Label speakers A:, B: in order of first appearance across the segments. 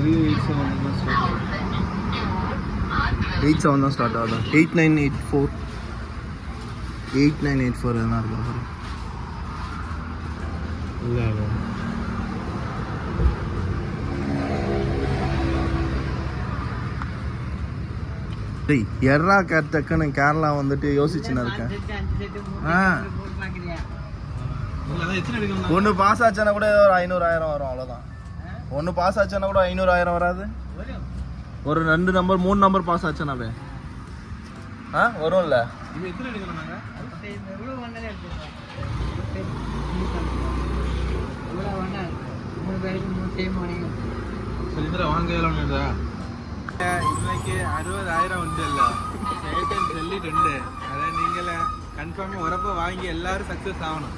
A: 8-7 தான் ஸ்டார்ட் ஆகுது. 8984 8984 எதனா இருக்கா
B: இல்லை
A: எர்ரா கேட்டக்குன்னு கேரளா வந்துட்டு யோசிச்சுன்னு இருக்கேன். ஒன்று பாஸ் ஆச்சுன்னா கூட ஒரு 500,000 வரும், அவ்வளோதான். ஒன்று பாஸ் ஆச்சுன்னா கூட 500,000 வராது. ஒரு 2 நம்பர் 3 நம்பர் பாஸ் ஆச்சுனாவே வரும்ல.
B: வாங்க இன்னைக்கு 60,000 உண்டு இல்ல சொல்லிட்டு அதை நீங்கள கன்ஃபார்மா வரப்ப வாங்கி எல்லாரும் சக்சஸ் ஆகணும்.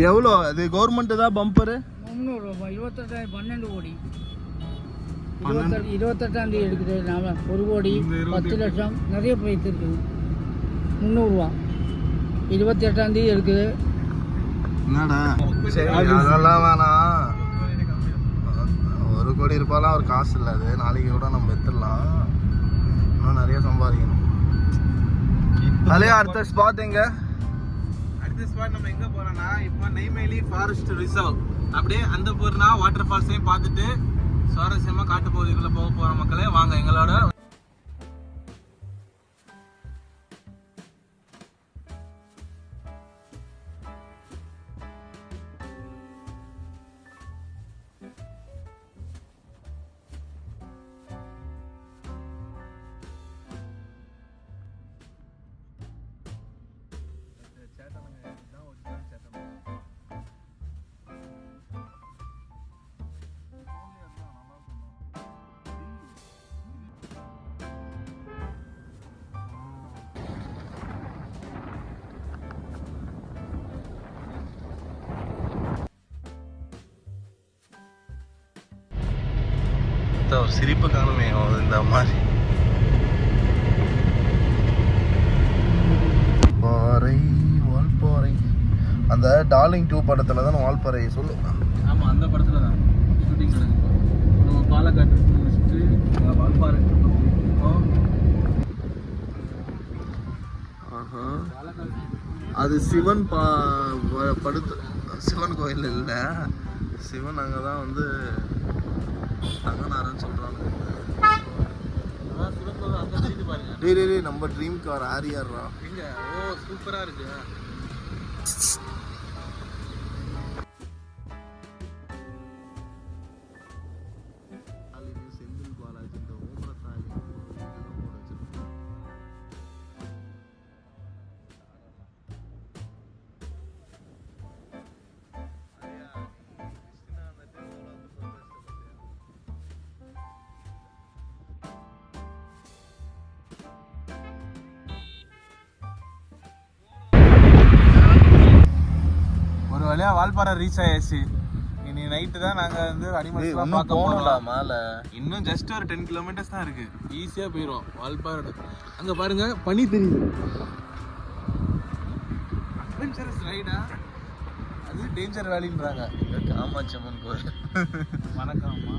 A: எவ்வளோ அது கவர்மெண்ட் தான் பம்பரு?
C: 28,000 12 கோடி 28ஆம் தேதி எடுக்குது. நாம 1 கோடி 10 லட்சம் நிறைய போயிட்டு இருக்குது. 300 ரூபா 28ஆம் தேதி எடுக்குது.
A: என்னடா அதெல்லாம் வேணாம். 1 கோடி ரூபாய்லாம் ஒரு காசு இல்லை. அது நாளைக்கு கூட நம்ம எடுத்துடலாம். இன்னும் நிறைய சம்பாதிக்கணும். அதுலேயே அடுத்த ஸ்பாட் எங்க?
B: அடுத்த ஸ்பாட் நம்ம எங்க போறோம்னா இப்போ நெய்வேலி ஃபாரஸ்ட் ரிசர்வ். அப்படியே அந்த பூர்ணா வாட்டர் ஃபால்ஸையும் பார்த்துட்டு சுவாரஸ்யமா காட்டு பகுதிக்குள்ள போக போற மக்களே வாங்க எங்களோட.
A: ஒரு சிரிப்பு காணுமே இந்த மாதிரி. வால்பாறை வால்பாறை அந்த டார்லிங் 2 படத்துல தான் வால்பாறை சொல்லு.
B: ஆமா அந்த படத்துல தான் ஷூட்டிங் நடக்கும். நம்ம பாலக்காடு வால்பாறை.
A: அது சிவன் படுத்து சிவன் கோயில் இல்லை. சிவன் அங்கே தான் வந்து தங்கனாரன்னு சொல்கிறாங்க. டேய் நம்ம ட்ரீம் கார் ஆரியாரா
B: எங்க? ஓ சூப்பராக இருக்கு.
A: செந்தில் பாலாஜி இந்த ஓமரத்தாலி
B: வழியா வால்பாறை ரீச் ஆயாச்சு. இனி நைட்டு தான் நாங்கள் வந்து அனிமல்ஸ்லாம் பார்க்க போகலாம்.
A: மேலே
B: இன்னும் ஜஸ்ட் ஒரு 10 கிலோமீட்டர்ஸ் தான் இருக்கு. ஈஸியாக போயிடும் வால்பாறை. அங்கே பாருங்க பனி தெரியுது. அட்வென்ச்சரஸ் ரைடா அது டேஞ்சர் வேலின்றாங்க.
A: காமாட்சி அம்மன் கோயில்.
B: வணக்கம் அம்மா.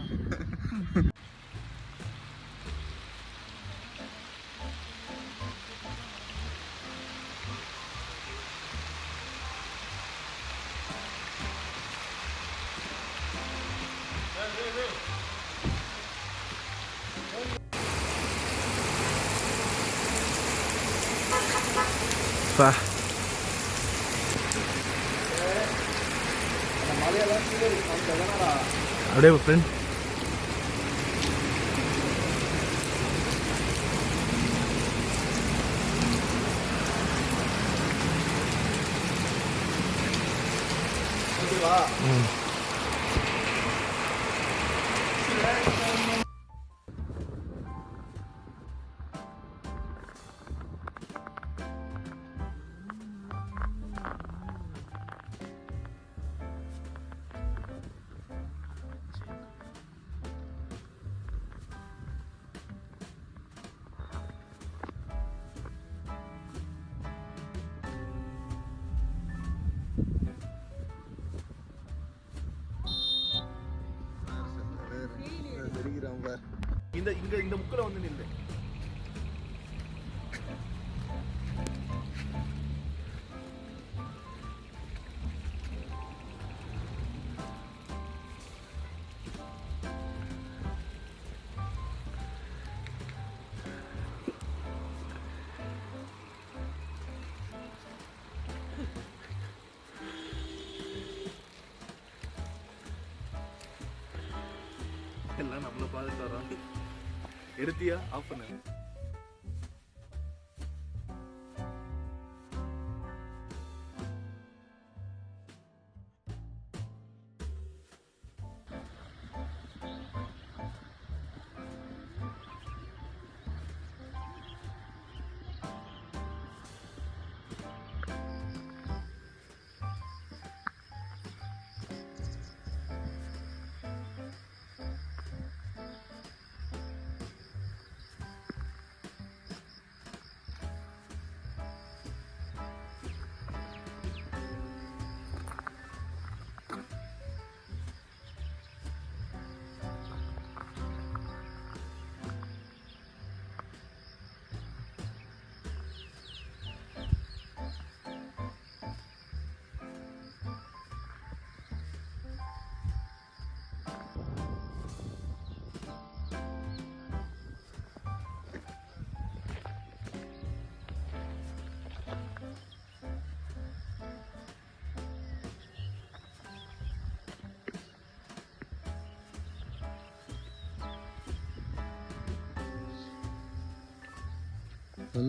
A: அப்படியே ஃப்ரெண்ட் இந்த முக்கில் வந்து நில்லு. எல்லாம் நம்மள பார்த்துட்டு வரோம். எடுத்தியா? ஆஃப் பண்ணு.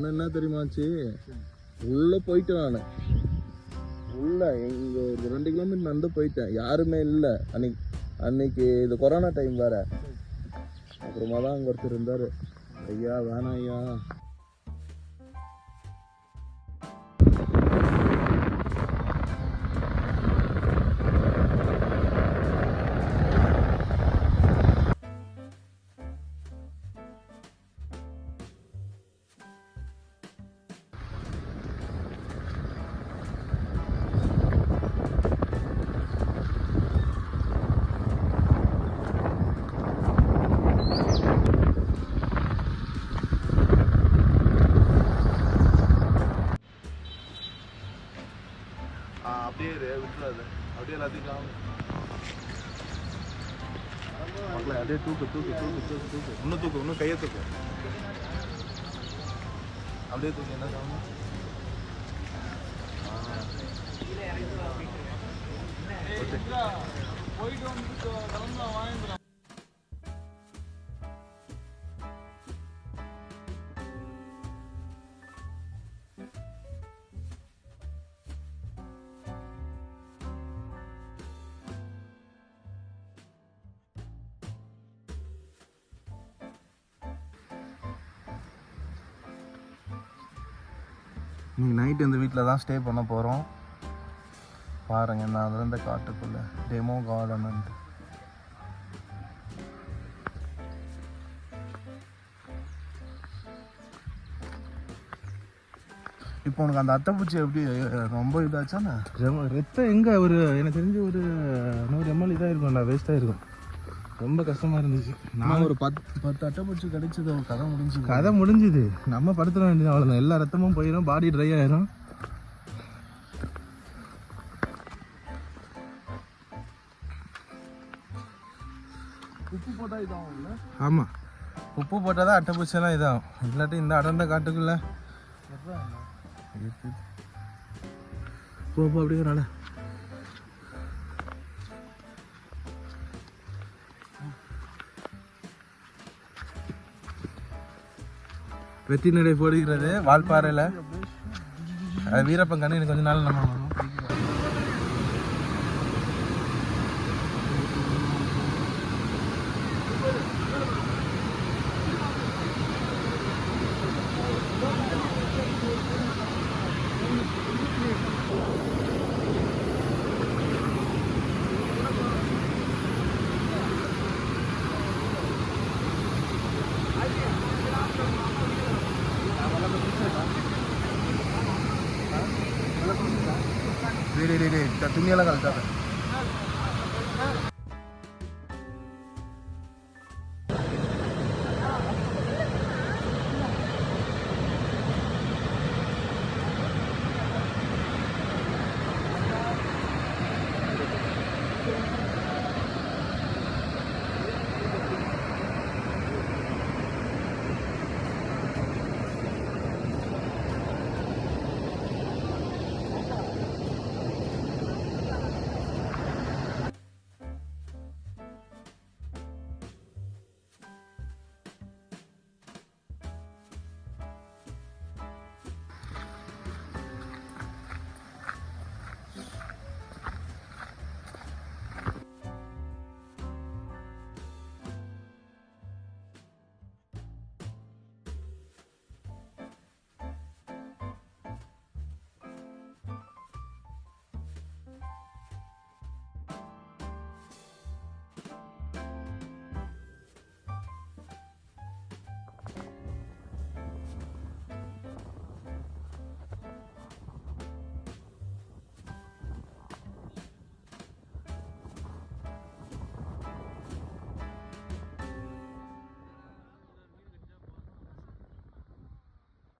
A: என்ன தெரியுமாச்சு, உள்ள போயிட்டேன் நான். உள்ள எங்க ஒரு 2 கிலோமீட்டர் நடந்து போயிட்டேன். யாருமே இல்லை அன்னைக்கு இது கொரோனா டைம் வேற. அப்புறமா தான் அங்க ஒருத்தர் இருந்தாரு. ஐயா வேணாம் ஐயா. அப்படியே விட்டுறாது, அப்படியே எல்லாத்தையும் மக்களே அப்படியே தூக்கு தூக்கு தூக்கு தூக்கு தூக்கு இன்னும் தூக்கு, இன்னும் கையை தூக்கு, அப்படியே தூக்கு. என்ன காணும்? போயிட்டு வந்து வாங்கிக்கலாம். இன்னைக்கு நைட்டு இந்த வீட்டில் தான் ஸ்டே பண்ண போகிறோம். பாருங்கள், நான் அதில் இந்த காட்டுக்குள்ளே டெமோ கார்டன். இப்போ உனக்கு அந்த அட்டைப்பூச்சி எப்படி ரொம்ப இதாச்சானே?
B: ரத்தம் எங்கே ஒரு எனக்கு தெரிஞ்சு ஒரு 100 ml இதாக இருக்கும்ல, வேஸ்ட்டாக இருக்கும். ரொம்ப கஷ்டமாக இருந்துச்சு.
A: நான் ஒரு 10 அட்டைப்பூச்சி கிடைச்சது,
B: கதை முடிஞ்சுது. நம்ம படுத்துட வேண்டியது அவ்வளோதான். எல்லா ரத்தமும் போயிடும், பாடி ட்ரை ஆயிரும்.
A: உப்பு போட்டால் இதாகும்.
B: ஆமாம், உப்பு போட்டால் தான் அட்டைப்பூச்சியெல்லாம் இதாகும். இல்லாட்டி இந்த அடர்ந்த காட்டுக்குள்ள போ அப்படிங்கிறனால வெற்றி நடை போடுகிறது வால்பாறையில். அது வீரப்பன் கண்ணு எனக்கு கொஞ்ச நாள் நம்ம
A: துணியெல்லாம் கலட்டாத.